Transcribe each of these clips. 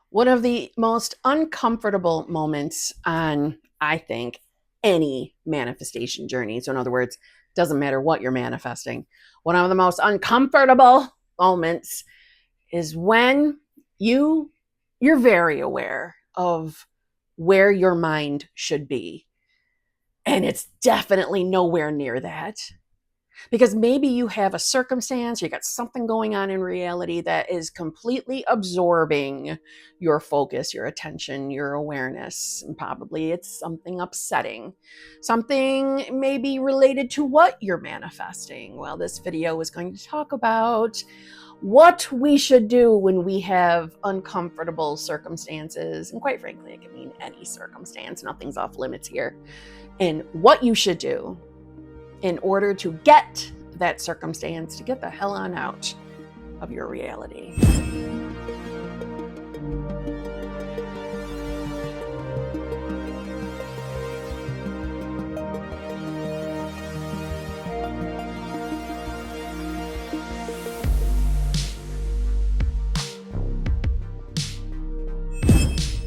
One of the most uncomfortable moments on, I think, any manifestation journey. So in other words, doesn't matter what you're manifesting. One of the most uncomfortable moments is when you're very aware of where your mind should be. And it's definitely nowhere near that. Because maybe you have a circumstance, you got something going on in reality that is completely absorbing your focus, your attention, your awareness, and probably it's something upsetting, something maybe related to what you're manifesting. Well, this video is going to talk about what we should do when we have uncomfortable circumstances, and quite frankly, it can mean any circumstance, nothing's off limits here, and what you should do in order to get that circumstance to get the hell on out of your reality.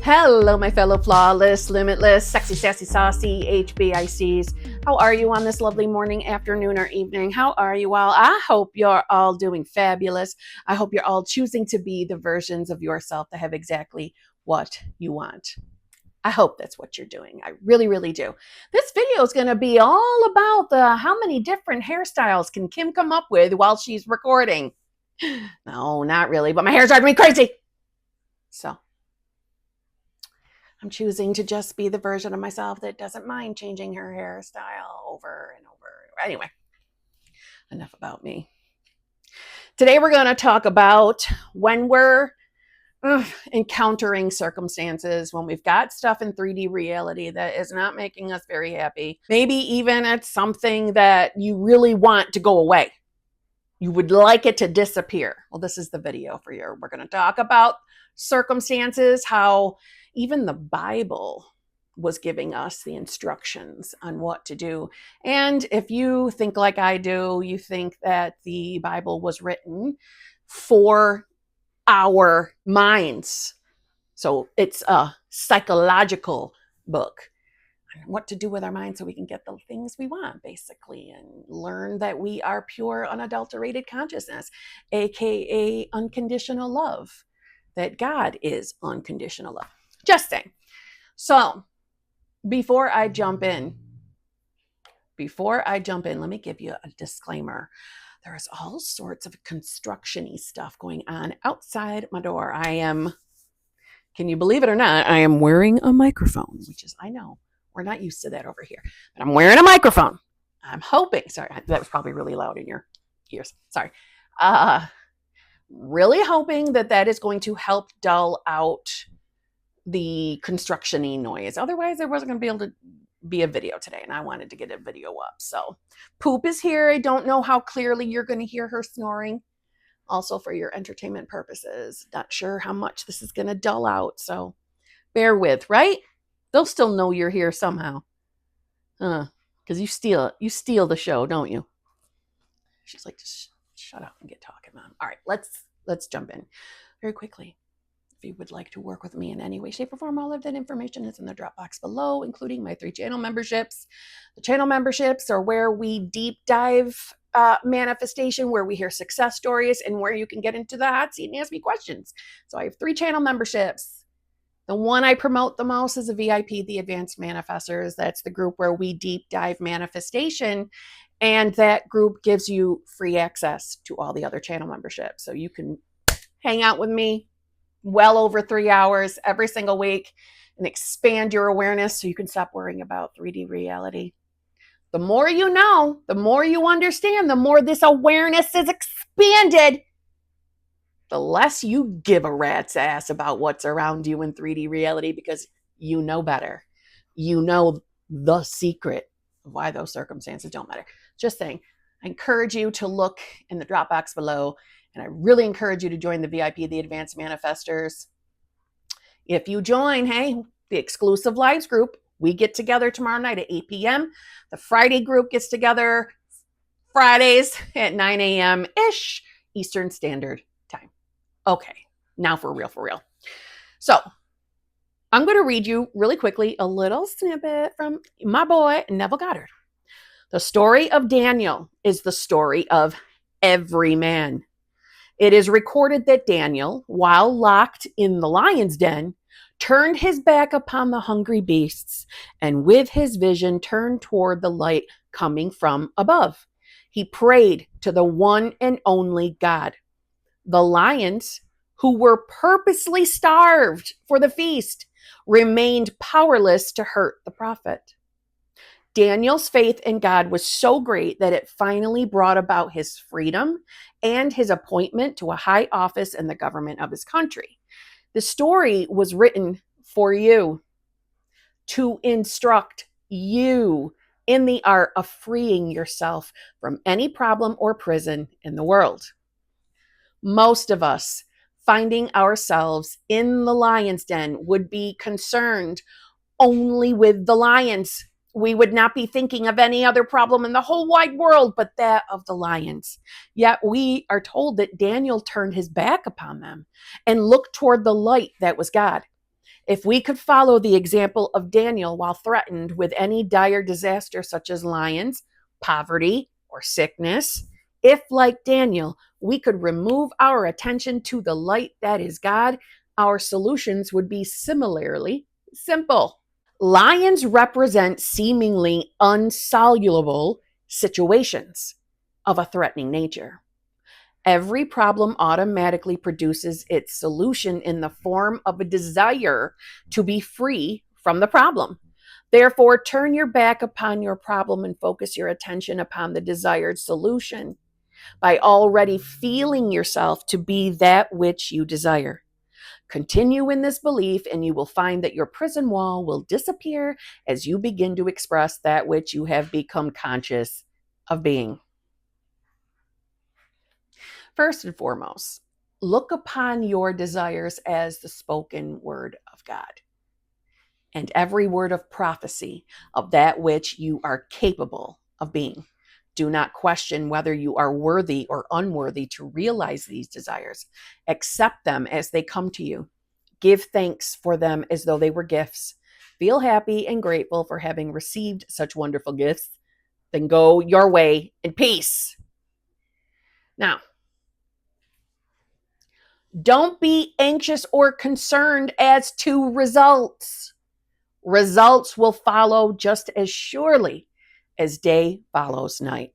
Hello, my fellow flawless, limitless, sexy, sassy, saucy HBICs. How are you on this lovely morning, afternoon, or evening? How are you all? I hope you're all doing fabulous. I hope you're all choosing to be the versions of yourself that have exactly what you want. I hope that's what you're doing. I really, really do. This video is going to be all about how many different hairstyles can Kim come up with while she's recording. No, not really, but my hair's driving me crazy. So I'm choosing to just be the version of myself that doesn't mind changing her hairstyle over and over. Anyway, enough about me. Today we're going to talk about when we're encountering circumstances, when we've got stuff in 3D reality that is not making us very happy. Maybe even it's something that you really want to go away. You would like it to disappear. Well, this is the video for you. We're going to talk about circumstances, how even the Bible was giving us the instructions on what to do. And if you think like I do, you think that the Bible was written for our minds. So it's a psychological book on what to do with our minds so we can get the things we want, basically, and learn that we are pure, unadulterated consciousness, aka unconditional love, that God is unconditional love. Just saying. So before I jump in, let me give you a disclaimer. There is all sorts of construction-y stuff going on outside my door. Can you believe it or not, I am wearing a microphone, which is, I know, we're not used to that over here, but I'm wearing a microphone. I'm hoping, sorry, that was probably really loud in your ears. Sorry. Really hoping that is going to help dull out the construction-y noise. Otherwise, there wasn't going to be able to be a video today, and I wanted to get a video up. So Poop is here. I don't know how clearly you're going to hear her snoring. Also for your entertainment purposes. Not sure how much this is going to dull out, so bear with, right? They'll still know you're here somehow. Because you steal the show, don't you? She's like, just shut up and get talking, Mom. All right, let's jump in very quickly. If you would like to work with me in any way, shape, or form, all of that information is in the drop box below, including my 3 channel memberships. The channel memberships are where we deep dive manifestation, where we hear success stories, and where you can get into the hot seat and ask me questions. So I have 3 channel memberships. The one I promote the most is a VIP, the Advanced Manifestors. That's the group where we deep dive manifestation, and that group gives you free access to all the other channel memberships. So you can hang out with me well over 3 hours every single week and expand your awareness so you can stop worrying about 3D reality. The more you know, the more you understand, the more this awareness is expanded, the less you give a rat's ass about what's around you in 3D reality, because you know better. You know the secret of why those circumstances don't matter. Just saying, I encourage you to look in the drop box below. And I really encourage you to join the VIP, the Advanced Manifestors. If you join, hey, the exclusive lives group, we get together tomorrow night at 8 p.m. The Friday group gets together Fridays at 9 a.m.-ish Eastern Standard Time. Okay, now for real. So I'm going to read you really quickly a little snippet from my boy, Neville Goddard. The story of Daniel is the story of every man. It is recorded that Daniel, while locked in the lion's den, turned his back upon the hungry beasts and with his vision turned toward the light coming from above. He prayed to the one and only God. The lions, who were purposely starved for the feast, remained powerless to hurt the prophet. Daniel's faith in God was so great that it finally brought about his freedom and his appointment to a high office in the government of his country. The story was written for you, to instruct you in the art of freeing yourself from any problem or prison in the world. Most of us, finding ourselves in the lion's den, would be concerned only with the lions. We would not be thinking of any other problem in the whole wide world but that of the lions. Yet we are told that Daniel turned his back upon them and looked toward the light that was God. If we could follow the example of Daniel while threatened with any dire disaster such as lions, poverty, or sickness, if, like Daniel, we could remove our attention to the light that is God, our solutions would be similarly simple. Lions represent seemingly unsolvable situations of a threatening nature. Every problem automatically produces its solution in the form of a desire to be free from the problem. Therefore, turn your back upon your problem and focus your attention upon the desired solution by already feeling yourself to be that which you desire. Continue in this belief, and you will find that your prison wall will disappear as you begin to express that which you have become conscious of being. First and foremost, look upon your desires as the spoken word of God and every word of prophecy of that which you are capable of being. Do not question whether you are worthy or unworthy to realize these desires. Accept them as they come to you. Give thanks for them as though they were gifts. Feel happy and grateful for having received such wonderful gifts. Then go your way in peace. Now, don't be anxious or concerned as to results. Results will follow just as surely as day follows night.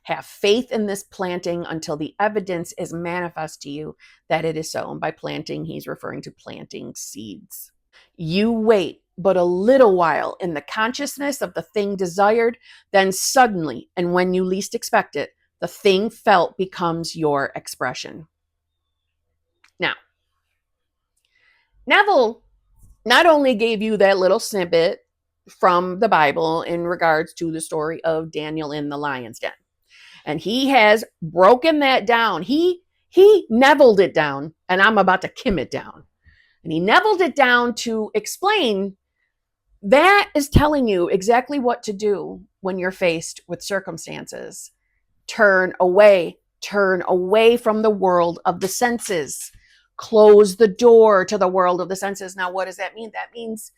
Have faith in this planting until the evidence is manifest to you that it is so. And by planting, he's referring to planting seeds. You wait but a little while in the consciousness of the thing desired, then suddenly, and when you least expect it, the thing felt becomes your expression. Now, Neville not only gave you that little snippet from the Bible in regards to the story of Daniel in the lion's den, and he has broken that down. He Nevilled it down, and I'm about to Kim it down. And he Nevilled it down to explain that is telling you exactly what to do when you're faced with circumstances. Turn away from the world of the senses. Close the door to the world of the senses. Now, what does that mean? That means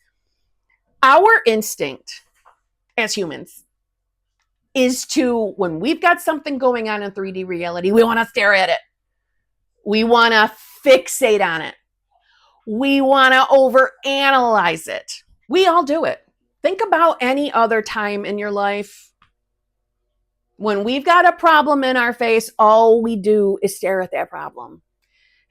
our instinct as humans is to, when we've got something going on in 3D reality, we want to stare at it. We want to fixate on it. We want to overanalyze it. We all do it. Think about any other time in your life when we've got a problem in our face, all we do is stare at that problem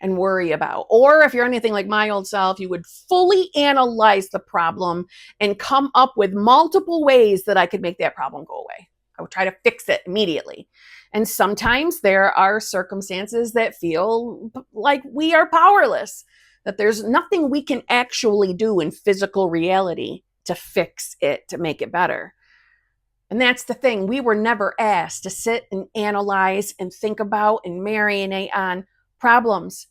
and worry about. Or if you're anything like my old self, you would fully analyze the problem and come up with multiple ways that I could make that problem go away. I would try to fix it immediately. And sometimes there are circumstances that feel like we are powerless, that there's nothing we can actually do in physical reality to fix it, to make it better. And that's the thing. We were never asked to sit and analyze and think about and marinate on problems.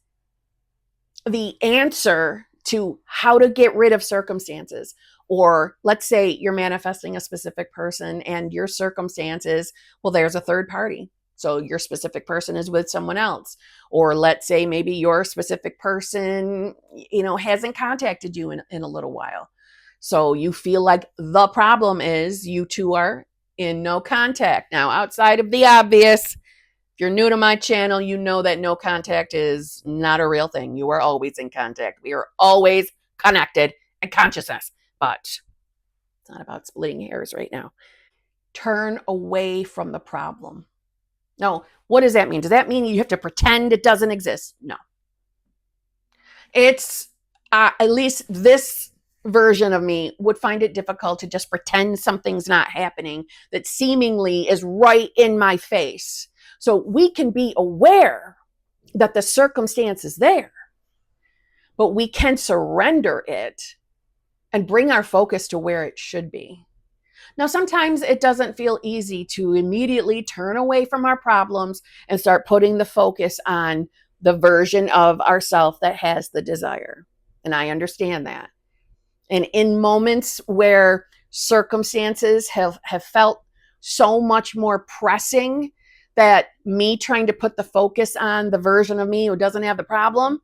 The answer to how to get rid of circumstances, or let's say you're manifesting a specific person and your circumstances, well, there's a third party. So your specific person is with someone else. Or let's say maybe your specific person, hasn't contacted you in a little while. So you feel like the problem is you two are in no contact. Now, outside of the obvious, if you're new to my channel, you know that no contact is not a real thing. You are always in contact. We are always connected in consciousness. But it's not about splitting hairs right now. Turn away from the problem. No, what does that mean? Does that mean you have to pretend it doesn't exist? No. It's at least this version of me would find it difficult to just pretend something's not happening that seemingly is right in my face. So we can be aware that the circumstance is there, but we can surrender it and bring our focus to where it should be. Now, sometimes it doesn't feel easy to immediately turn away from our problems and start putting the focus on the version of ourself that has the desire. And I understand that. And in moments where circumstances have felt so much more pressing that me trying to put the focus on the version of me who doesn't have the problem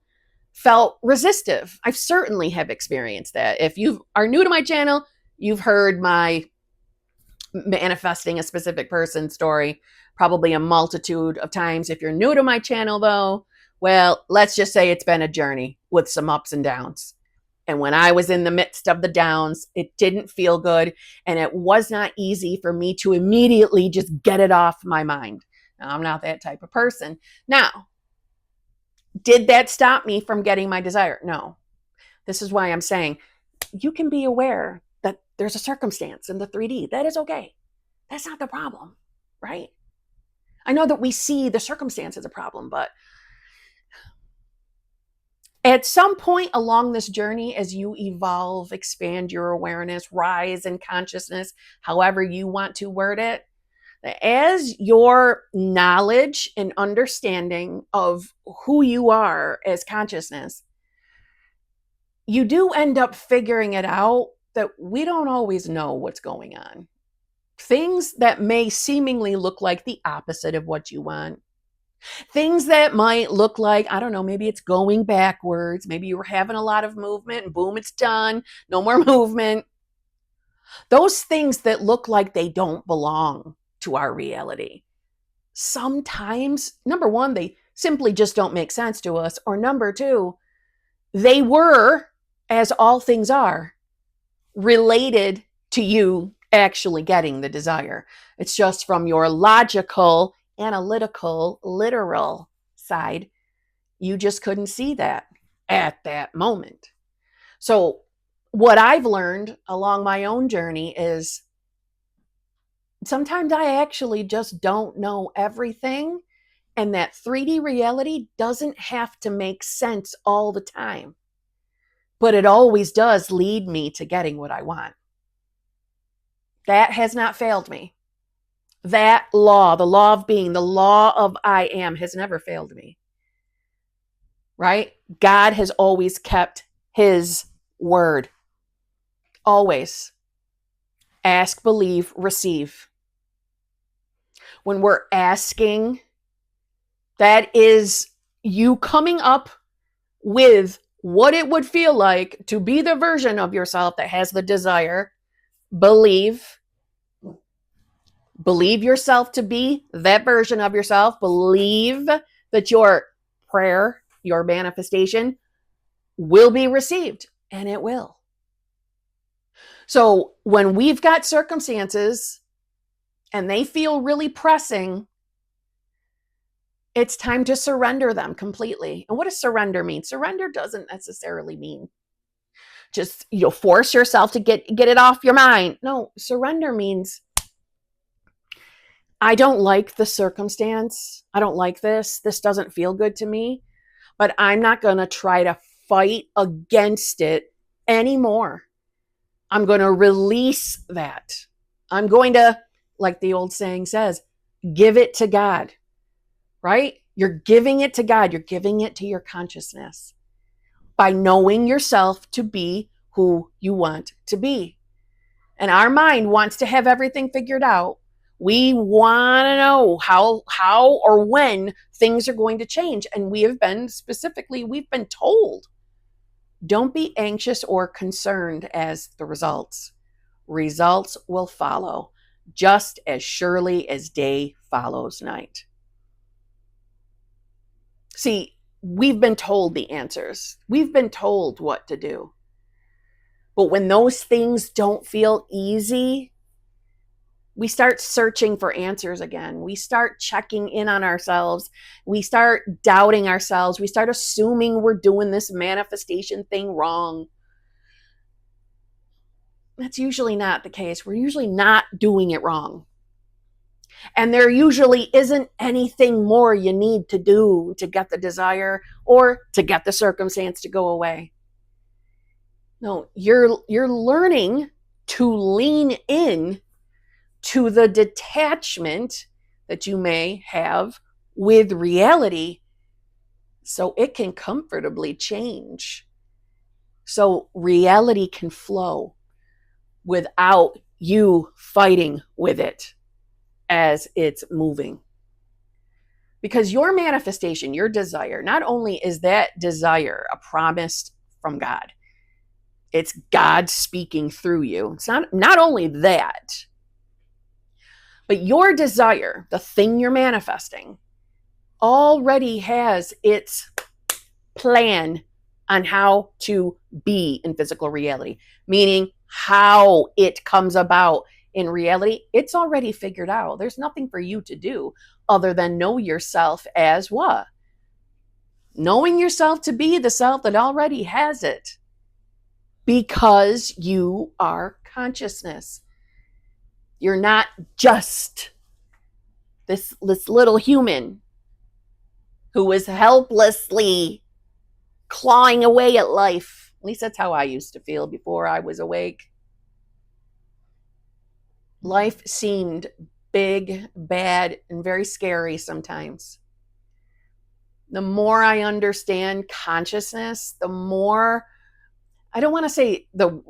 felt resistive. I certainly have experienced that. If you are new to my channel, you've heard my manifesting a specific person story probably a multitude of times. If you're new to my channel though, well, let's just say it's been a journey with some ups and downs. And when I was in the midst of the downs, it didn't feel good. And it was not easy for me to immediately just get it off my mind. Now, I'm not that type of person. Now, did that stop me from getting my desire? No. This is why I'm saying you can be aware that there's a circumstance in the 3D. That is okay. That's not the problem, right? I know that we see the circumstance as a problem, but at some point along this journey, as you evolve, expand your awareness, rise in consciousness, however you want to word it, as your knowledge and understanding of who you are as consciousness, you do end up figuring it out that we don't always know what's going on. Things that may seemingly look like the opposite of what you want. Things that might look like, I don't know, maybe it's going backwards. Maybe you were having a lot of movement and boom, it's done. No more movement. Those things that look like they don't belong to our reality. Sometimes, number one, they simply just don't make sense to us. Or number two, they were, as all things are, related to you actually getting the desire. It's just from your logical, analytical, literal side, you just couldn't see that at that moment. So what I've learned along my own journey is sometimes I actually just don't know everything, and that 3D reality doesn't have to make sense all the time, but it always does lead me to getting what I want. That has not failed me. That law, the law of being, the law of I am, has never failed me. Right? God has always kept his word. Always. Ask, believe, receive. When we're asking, that is you coming up with what it would feel like to be the version of yourself that has the desire. Believe yourself to be that version of yourself. Believe that your prayer, your manifestation will be received, and it will. So when we've got circumstances and they feel really pressing, it's time to surrender them completely. And what does surrender mean? Surrender doesn't necessarily mean just, force yourself to get it off your mind. No, surrender means I don't like the circumstance. I don't like this. This doesn't feel good to me, but I'm not going to try to fight against it anymore. I'm going to release that. I'm going to, like the old saying says, give it to God, right? You're giving it to God. You're giving it to your consciousness by knowing yourself to be who you want to be. And our mind wants to have everything figured out. We want to know how or when things are going to change. And we've been told, don't be anxious or concerned as the results. Results will follow just as surely as day follows night. See, we've been told the answers. We've been told what to do. But when those things don't feel easy, we start searching for answers again. We start checking in on ourselves. We start doubting ourselves. We start assuming we're doing this manifestation thing wrong. That's usually not the case. We're usually not doing it wrong. And there usually isn't anything more you need to do to get the desire or to get the circumstance to go away. No, you're learning to lean in to the detachment that you may have with reality so it can comfortably change. So reality can flow without you fighting with it as it's moving. Because your manifestation, your desire, not only is that desire a promise from God, it's God speaking through you. It's not only that, but your desire, the thing you're manifesting, already has its plan on how to be in physical reality, meaning how it comes about in reality. It's already figured out. There's nothing for you to do other than know yourself as what? Knowing yourself to be the self that already has it, because you are consciousness. You're not just this little human who is helplessly clawing away at life. At least that's how I used to feel before I was awake. Life seemed big, bad, and very scary sometimes. The more I understand consciousness, the more, I don't want to say the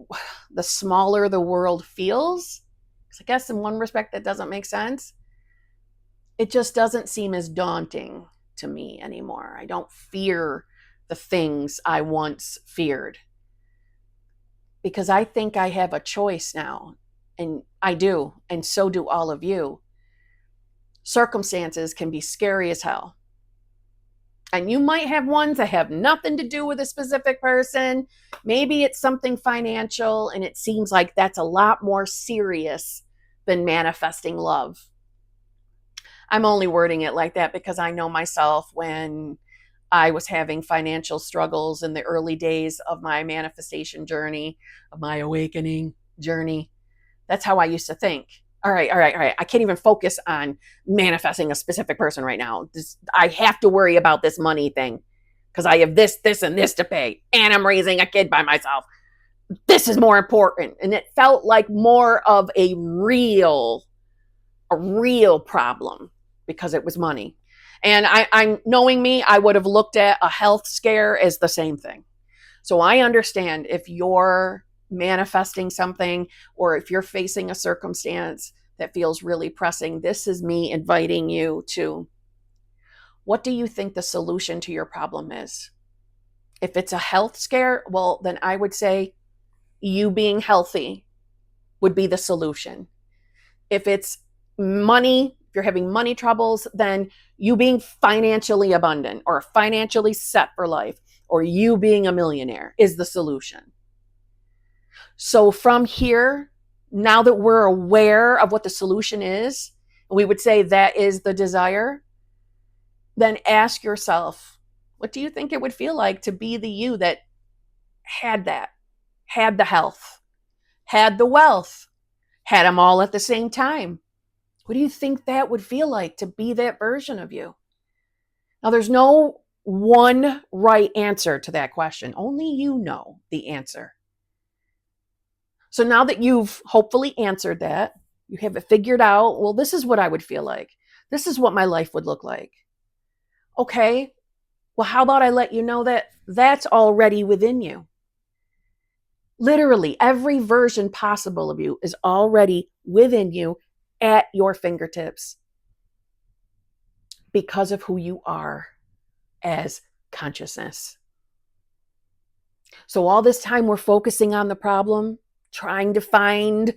smaller the world feels, because I guess in one respect that doesn't make sense. It just doesn't seem as daunting to me anymore. I don't fear the things I once feared, because I think I have a choice now, and I do, and so do all of you. Circumstances can be scary as hell. And you might have ones that have nothing to do with a specific person. Maybe it's something financial, and it seems like that's a lot more serious than manifesting love. I'm only wording it like that because I know myself when I was having financial struggles in the early days of my manifestation journey, of my awakening journey. That's how I used to think. All right. I can't even focus on manifesting a specific person right now. I have to worry about this money thing because I have this, and this to pay, and I'm raising a kid by myself. This is more important. And it felt like more of a real problem because it was money. And I'm knowing me, I would have looked at a health scare as the same thing. So I understand if you're manifesting something, or if you're facing a circumstance that feels really pressing, this is me inviting you to, what do you think the solution to your problem is? If it's a health scare, well, then I would say you being healthy would be the solution. If it's money, if you're having money troubles, then you being financially abundant or financially set for life, or you being a millionaire is the solution. So from here, now that we're aware of what the solution is, we would say that is the desire, then ask yourself, what do you think it would feel like to be the you that had that, had the health, had the wealth, had them all at the same time? What do you think that would feel like to be that version of you? Now, there's no one right answer to that question. Only you know the answer. So now that you've hopefully answered that, you have it figured out, well, this is what I would feel like. This is what my life would look like. Okay, well, how about I let you know that that's already within you? Literally, every version possible of you is already within you at your fingertips because of who you are as consciousness. So all this time we're focusing on the problem, trying to find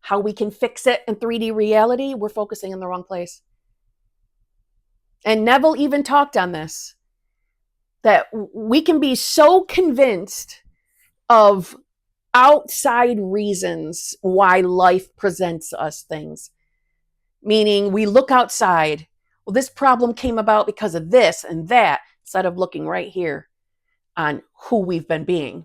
how we can fix it in 3D reality, we're focusing in the wrong place. And Neville even talked on this, that we can be so convinced of outside reasons why life presents us things. Meaning we look outside, well, this problem came about because of this and that, instead of looking right here on who we've been being.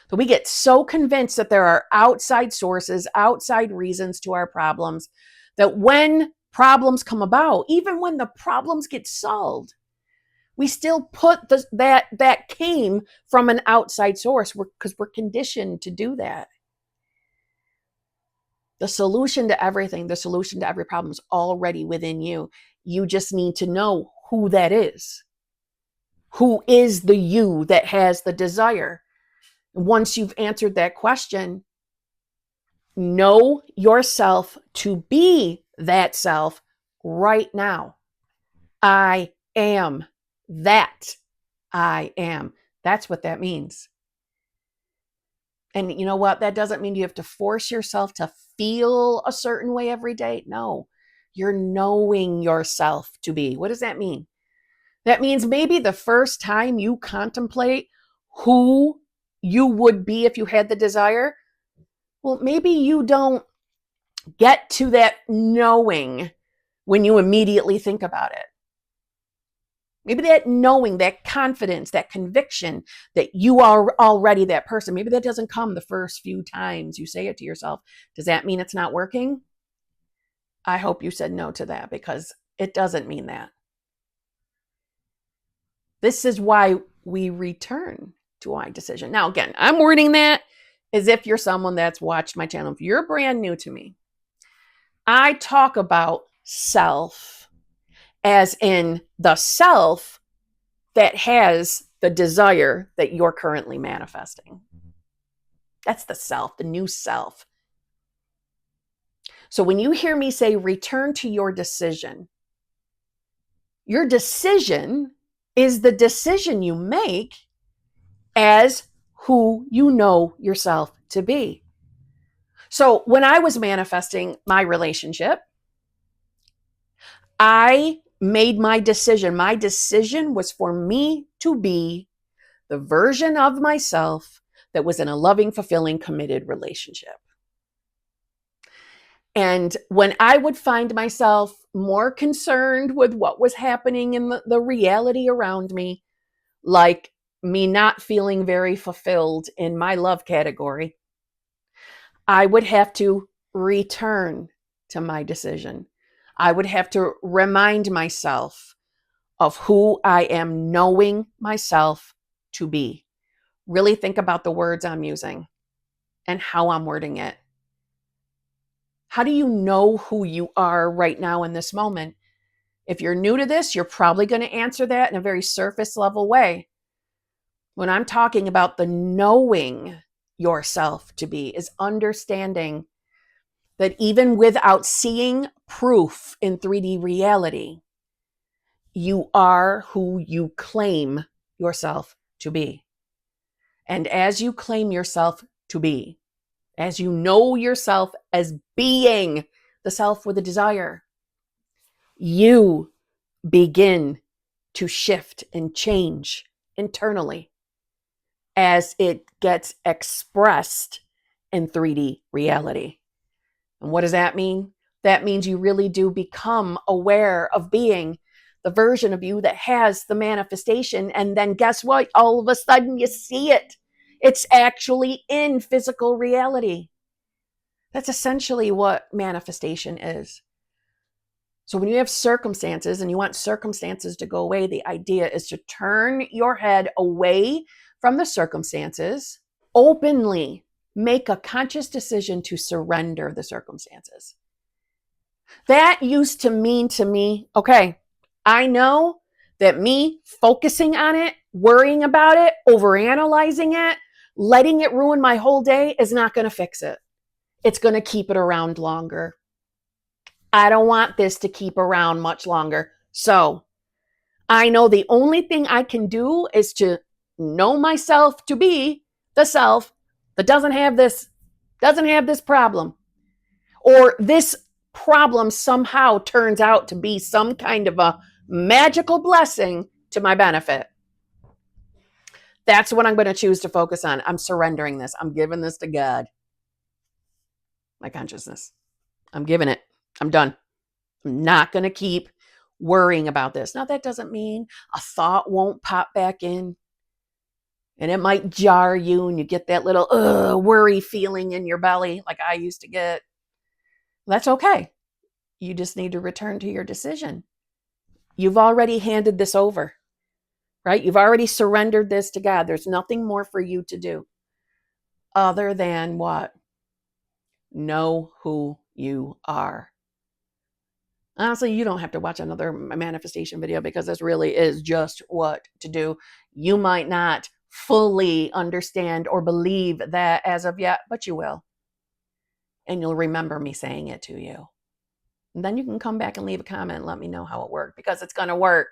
So we get so convinced that there are outside sources, outside reasons to our problems, that when problems come about, even when the problems get solved, we still put that came from an outside source because we're conditioned to do that. The solution to everything, the solution to every problem is already within you. You just need to know who that is. Who is the you that has the desire? Once you've answered that question, know yourself to be that self right now. I am that. I am. That's what that means. And you know what? That doesn't mean you have to force yourself to feel a certain way every day. No, you're knowing yourself to be. What does that mean? That means maybe the first time you contemplate who you would be if you had the desire, well, maybe you don't get to that knowing when you immediately think about it. Maybe that knowing, that confidence, that conviction that you are already that person, maybe that doesn't come the first few times you say it to yourself. Does that mean it's not working? I hope you said no to that, because it doesn't mean that. This is why we return to my decision. Now, again, I'm wording that as if you're someone that's watched my channel. If you're brand new to me, I talk about self as in the self that has the desire that you're currently manifesting. That's the self, the new self. So when you hear me say return to your decision is the decision you make as who you know yourself to be. So when I was manifesting my relationship, I made my decision. My decision was for me to be the version of myself that was in a loving, fulfilling, committed relationship. And when I would find myself more concerned with what was happening in the reality around me, like me not feeling very fulfilled in my love category, I would have to return to my decision. I would have to remind myself of who I am knowing myself to be. Really think about the words I'm using and how I'm wording it. How do you know who you are right now in this moment? If you're new to this, you're probably going to answer that in a very surface level way. When I'm talking about the knowing yourself to be, is understanding that even without seeing proof in 3D reality, you are who you claim yourself to be. And as you claim yourself to be, as you know yourself as being the self with a desire, you begin to shift and change internally as it gets expressed in 3D reality. And what does that mean? That means you really do become aware of being the version of you that has the manifestation. And then guess what? All of a sudden you see it. It's actually in physical reality. That's essentially what manifestation is. So when you have circumstances and you want circumstances to go away, the idea is to turn your head away from the circumstances, openly make a conscious decision to surrender the circumstances. That used to mean to me, okay, I know that me focusing on it, worrying about it, overanalyzing it, letting it ruin my whole day is not going to fix it. It's going to keep it around longer. I don't want this to keep around much longer. So I know the only thing I can do is to know myself to be the self that doesn't have this problem, or this problem somehow turns out to be some kind of a magical blessing to my benefit. That's what I'm going to choose to focus on. I'm surrendering this. I'm giving this to God, my consciousness. I'm giving it. I'm done. I'm not going to keep worrying about this. Now, that doesn't mean a thought won't pop back in, and it might jar you and you get that little worry feeling in your belly like I used to get. That's okay. You just need to return to your decision. You've already handed this over, right? You've already surrendered this to God. There's nothing more for you to do other than what? Know who you are. Honestly, you don't have to watch another manifestation video because this really is just what to do. You might not fully understand or believe that as of yet, but you will. And you'll remember me saying it to you. And then you can come back and leave a comment and let me know how it worked, because it's going to work.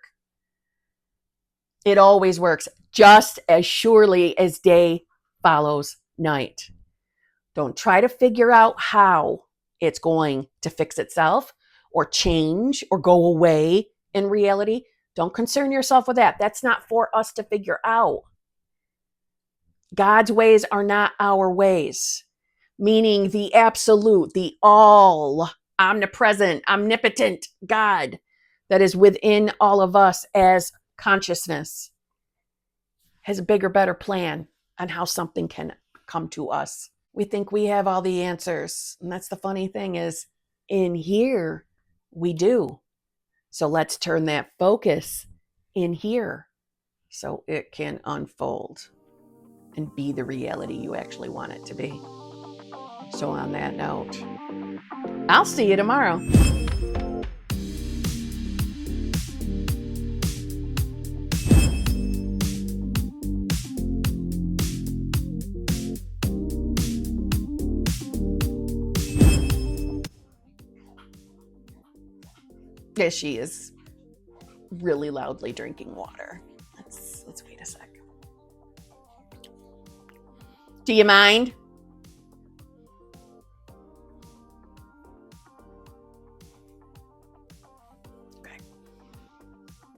It always works, just as surely as day follows night. Don't try to figure out how it's going to fix itself or change or go away in reality. Don't concern yourself with that. That's not for us to figure out. God's ways are not our ways, meaning the absolute, the all, omnipresent, omnipotent God that is within all of us as consciousness has a bigger, better plan on how something can come to us. We think we have all the answers. And that's the funny thing, is in here, we do. So let's turn that focus in here so it can unfold and be the reality you actually want it to be. So on that note, I'll see you tomorrow. Yeah, she is really loudly drinking water. Let's wait a sec. Do you mind?